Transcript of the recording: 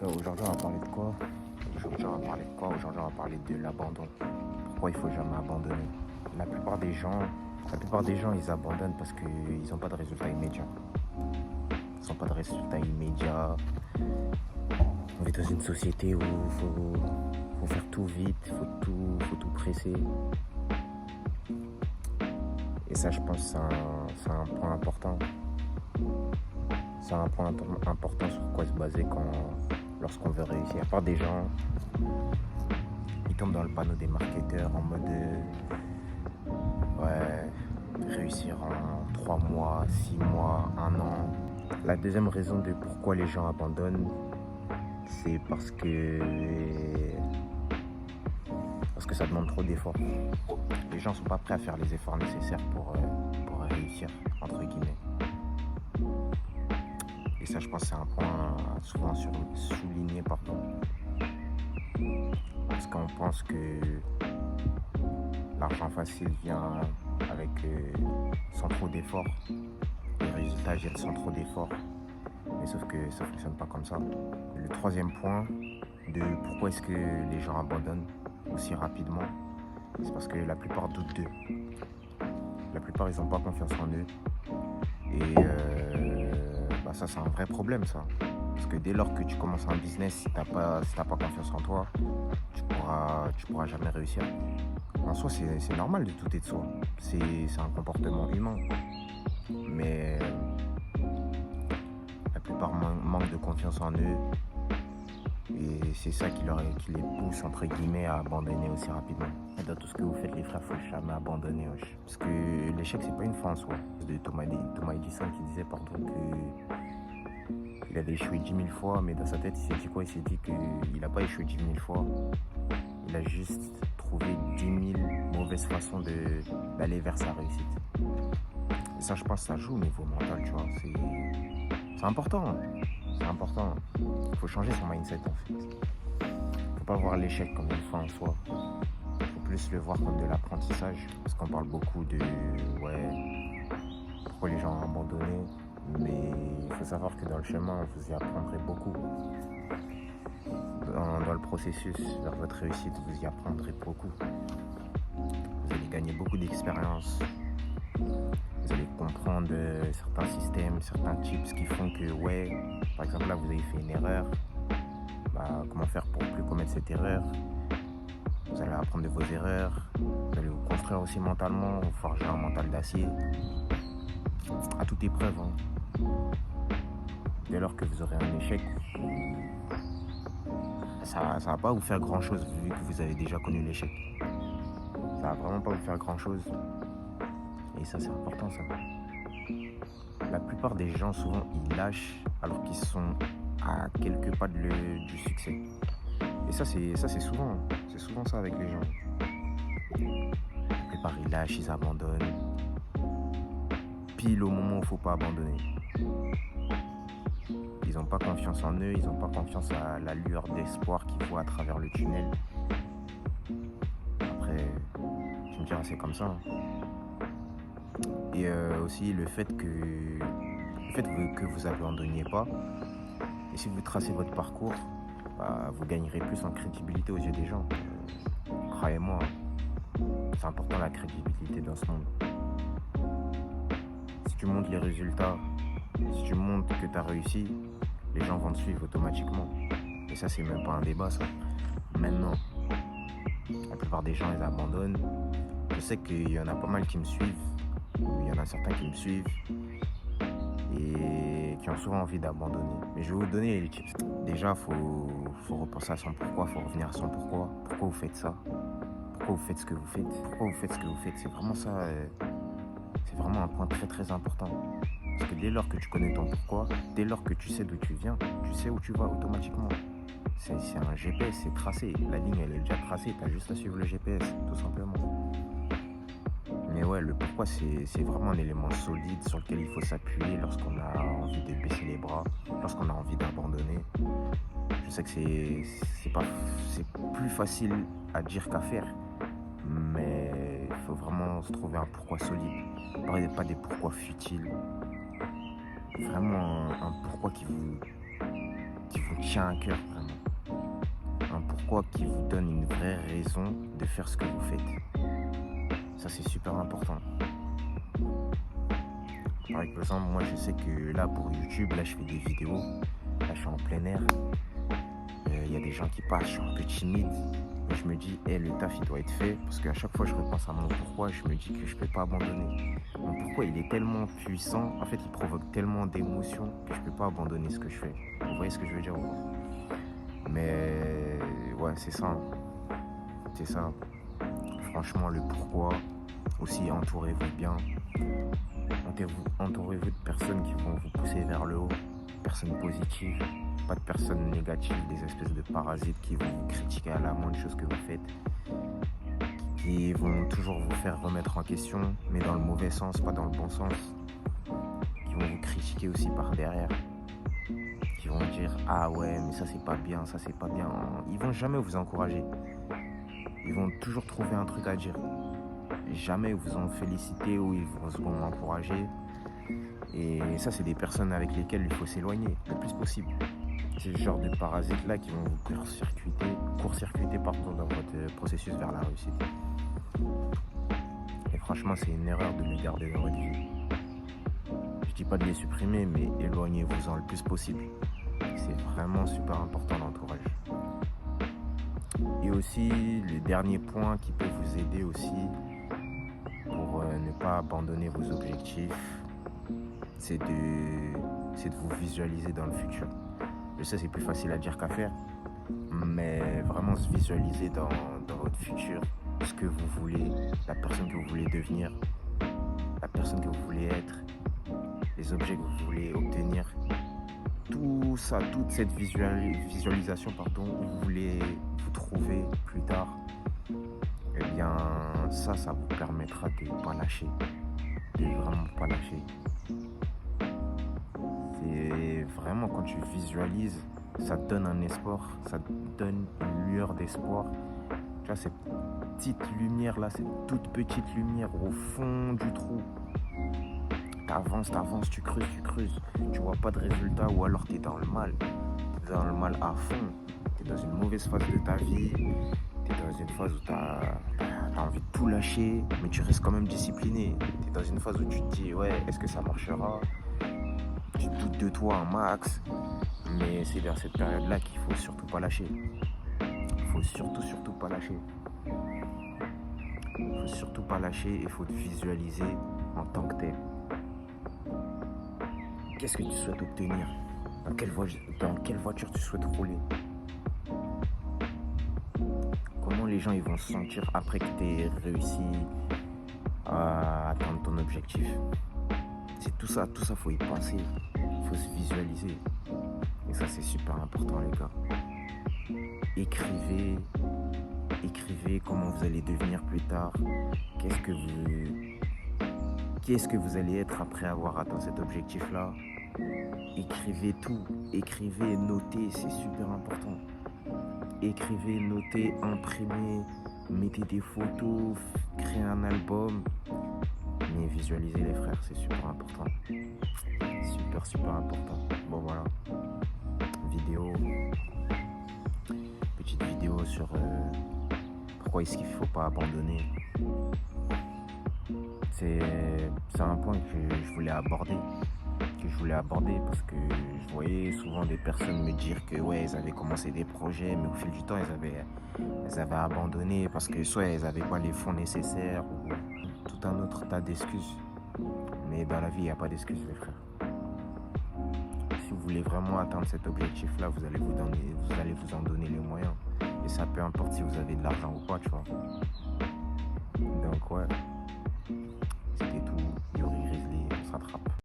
Aujourd'hui, on va parler de quoi? Aujourd'hui, on va parler de l'abandon. Pourquoi il faut jamais abandonner? La plupart des gens, ils abandonnent parce qu'ils n'ont pas de résultats immédiats. Ils n'ont pas de résultats immédiats. On vit dans une société où faut faire tout vite, faut tout presser. Et ça, je pense, c'est un point important. C'est un point important sur quoi se baser lorsqu'on veut réussir. La plupart des gens, ils tombent dans le panneau des marketeurs en mode réussir en 3 mois, 6 mois, 1 an. La deuxième raison de pourquoi les gens abandonnent, c'est parce que ça demande trop d'efforts. Les gens sont pas prêts à faire les efforts nécessaires pour réussir, entre guillemets. Et ça, je pense que c'est un point souvent souligné, parce qu'on pense que l'argent facile vient sans trop d'efforts. Les résultats viennent sans trop d'efforts. Mais sauf que ça ne fonctionne pas comme ça. Le troisième point de pourquoi est-ce que les gens abandonnent aussi rapidement, c'est parce que la plupart doutent d'eux. La plupart, ils n'ont pas confiance en eux. Et ça, c'est un vrai problème, ça. Parce que dès lors que tu commences un business, si t'as pas confiance en toi, tu pourras jamais réussir. En soi, c'est normal de douter de soi. C'est un comportement humain. Mais la plupart manquent de confiance en eux. Et c'est ça qui les pousse, entre guillemets, à abandonner aussi rapidement. Et dans tout ce que vous faites, les frères, faut jamais abandonner. Wesh. Parce que l'échec, c'est pas une fin en soi. De Thomas Edison qui disait, qu'il avait échoué 10 000 fois, mais dans sa tête, il s'est dit quoi? Il s'est dit qu'il n'a pas échoué 10 000 fois. Il a juste trouvé 10 000 mauvaises façons d'aller vers sa réussite. Et ça, je pense, ça joue au niveau mental, tu vois. C'est important. C'est important. Il faut changer son mindset, en fait. Faut pas voir l'échec comme une fin en soi. Faut plus le voir comme de l'apprentissage. Parce qu'on parle beaucoup de pourquoi les gens ont abandonné. Mais il faut savoir que dans le chemin, vous y apprendrez beaucoup. Dans le processus vers votre réussite, vous y apprendrez beaucoup. Vous allez gagner beaucoup d'expérience. Vous allez comprendre certains systèmes, certains tips qui font que, par exemple, là, vous avez fait une erreur. Comment faire pour ne plus commettre cette erreur? Vous allez apprendre de vos erreurs. Vous allez vous construire aussi mentalement, vous forger un mental d'acier. À toute épreuve. Dès lors que vous aurez un échec, ça va pas vous faire grand chose vu que vous avez déjà connu l'échec. Ça va vraiment pas vous faire grand chose. Et ça, c'est important, ça. La plupart des gens, souvent, ils lâchent alors qu'ils sont à quelques pas du succès. Et ça, c'est souvent ça avec les gens. La plupart, ils lâchent, ils abandonnent. Pile au moment où il faut pas abandonner. Ils n'ont pas confiance en eux, ils n'ont pas confiance à la lueur d'espoir qu'ils voient à travers le tunnel. Après, tu me diras, c'est comme ça. Et aussi le fait que vous abandonniez pas. Et si vous tracez votre parcours, vous gagnerez plus en crédibilité aux yeux des gens. Croyez-moi, c'est important la crédibilité dans ce monde. Si tu montres les résultats, si tu montres que tu as réussi, les gens vont te suivre automatiquement. Et ça, c'est même pas un débat, ça. Maintenant, la plupart des gens, ils abandonnent. Je sais qu'il y en a pas mal qui me suivent. Il y en a certains qui me suivent et qui ont souvent envie d'abandonner. Mais je vais vous donner les tips. Déjà, faut repenser à son pourquoi, faut revenir à son pourquoi. Pourquoi vous faites ça? Pourquoi vous faites ce que vous faites? Pourquoi vous faites ce que vous faites? C'est vraiment ça. C'est vraiment un point très très important. Parce que dès lors que tu connais ton pourquoi, dès lors que tu sais d'où tu viens, tu sais où tu vas automatiquement. C'est un GPS, c'est tracé. La ligne, elle est déjà tracée. Tu as juste à suivre le GPS, tout simplement. Mais le pourquoi, c'est vraiment un élément solide sur lequel il faut s'appuyer lorsqu'on a envie de baisser les bras, lorsqu'on a envie d'abandonner. Je sais que c'est plus facile à dire qu'à faire, mais il faut vraiment se trouver un pourquoi solide. Pas des pourquoi futiles. Vraiment un pourquoi qui vous tient à cœur vraiment. Un pourquoi qui vous donne une vraie raison de faire ce que vous faites. Ça, c'est super important. Par exemple, moi, je sais que là, pour YouTube, là, je fais des vidéos. Là, je suis en plein air. Il y a des gens qui passent, je suis un peu timide. Et je me dis, le taf, il doit être fait. Parce qu'à chaque fois, je repense à mon pourquoi. Je me dis que je ne peux pas abandonner. Mon pourquoi, il est tellement puissant. En fait, il provoque tellement d'émotions que je ne peux pas abandonner ce que je fais. Vous voyez ce que je veux dire? Mais ouais, c'est ça. C'est ça. Franchement, le pourquoi. Aussi, entourez-vous bien. Entourez-vous de personnes qui vont vous pousser vers le haut. Personnes positives. Pas de personnes négatives, des espèces de parasites qui vont vous critiquer à la moindre chose que vous faites, qui vont toujours vous faire remettre en question, mais dans le mauvais sens, pas dans le bon sens, qui vont vous critiquer aussi par derrière, qui vont dire ah ouais mais ça c'est pas bien, ça c'est pas bien. Ils vont jamais vous encourager, ils vont toujours trouver un truc à dire, jamais vous en féliciter ou ils vont encourager. Et ça, c'est des personnes avec lesquelles il faut s'éloigner le plus possible. C'est le genre de parasites là qui vont vous court-circuiter dans votre processus vers la réussite. Et franchement, c'est une erreur de les garder dans votre vie. Je dis pas de les supprimer, mais éloignez-vous-en le plus possible. C'est vraiment super important, l'entourage. Et aussi, le dernier point qui peut vous aider aussi pour ne pas abandonner vos objectifs, c'est de vous visualiser dans le futur. Je sais, c'est plus facile à dire qu'à faire, mais vraiment se visualiser dans votre futur, ce que vous voulez, la personne que vous voulez devenir, la personne que vous voulez être, les objets que vous voulez obtenir. Tout ça, toute cette visualisation, où vous voulez vous trouver plus tard, eh bien ça vous permettra de ne pas lâcher, de vraiment pas lâcher. Et vraiment, quand tu visualises, ça te donne un espoir, ça te donne une lueur d'espoir. Tu vois, cette petite lumière là, cette toute petite lumière au fond du trou. T'avances, tu creuses, tu vois pas de résultat ou alors t'es dans le mal. T'es dans le mal à fond. T'es dans une mauvaise phase de ta vie. T'es dans une phase où t'as envie de tout lâcher, mais tu restes quand même discipliné. T'es dans une phase où tu te dis, ouais, est-ce que ça marchera? Tu doutes de toi un max, mais c'est vers cette période-là qu'il faut surtout pas lâcher. Il faut surtout pas lâcher. Il faut surtout pas lâcher et il faut te visualiser en tant que tel. Qu'est-ce que tu souhaites obtenir? Dans quelle voiture tu souhaites rouler? Comment les gens ils vont se sentir après que tu aies réussi à atteindre ton objectif? C'est tout ça, faut y penser. Il faut se visualiser. Et ça, c'est super important, les gars. Écrivez comment vous allez devenir plus tard. Qu'est-ce que vous allez être après avoir atteint cet objectif-là? Écrivez tout. Écrivez, notez, c'est super important. Écrivez, notez, imprimez, mettez des photos, créez un album. Mais visualisez les frères, c'est super important. Super important. Bon voilà. Petite vidéo sur pourquoi est-ce qu'il ne faut pas abandonner. C'est un point que je voulais aborder. Parce que je voyais souvent des personnes me dire que ouais, elles avaient commencé des projets, mais au fil du temps, elles avaient abandonné parce que soit elles n'avaient pas les fonds nécessaires ou tout un autre tas d'excuses. Mais dans la vie, il n'y a pas d'excuses, les frères. Si vous voulez vraiment atteindre cet objectif-là, vous allez vous en donner les moyens. Et ça, peu importe si vous avez de l'argent ou pas, tu vois. Donc ouais, c'était tout